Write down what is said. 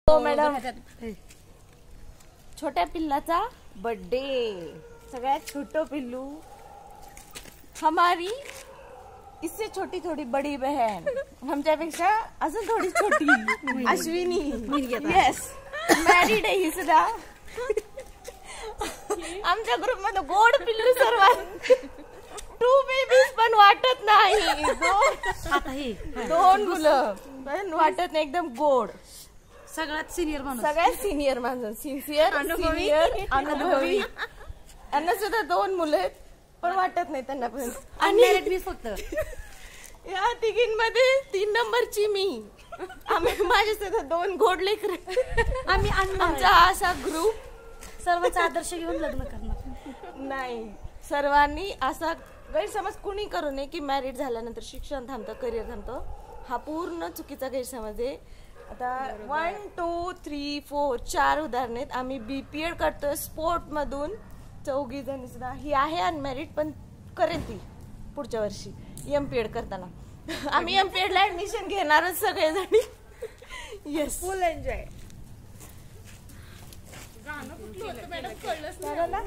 हो मॅडम, छोट्या पिल्लाचा बर्थडे, सगळ्यात छोटं पिल्लू, हमारी इससे छोटी थोडी बडी बहन, आमच्यापेक्षा अजून थोडी छोटी अश्विनी, येस मॅरिड आहे ही सुद्धा. आमच्या ग्रुप मध्ये गोड पिल्लू सर्वात, 2 बेबीज पण वाटत नाही, दोन मुलं पण वाटत नाही, एकदम गोड. सगळ्यात सिनियर माणूस, सगळ्यात सिनियर माणूस, सिन्सियर, अनुभवी. त्यांना सुद्धा 2 मुलं आहेत पण वाटत नाही त्यांना पण. आणि मी फक्त या तिघींमध्ये 3 नंबरची मी. माझ्या सुद्धा 2 गोड लेकर. आमचा असा ग्रुप सर्वांचा आदर्श घेऊन लग्न करणार नाही. सर्वांनी असा गैरसमज कुणी करू नये की मॅरिड झाल्यानंतर शिक्षण थांबतं, करिअर थांबतं. हा पूर्ण चुकीचा गैरसमज आहे. आता 1 2 3 4 4 उदाहरण आहेत. आम्ही BPED करतोय स्पोर्ट मधून, 4 जणी सुद्धा. ही आहे अनमॅरिड पण करेल ती पुढच्या वर्षी MPED करताना. आम्ही MPED ला ऍडमिशन घेणारच सगळेजणी. येस, फुल एन्जॉय. गाणं कुठलं होतं मॅडम, कळलंच नाही.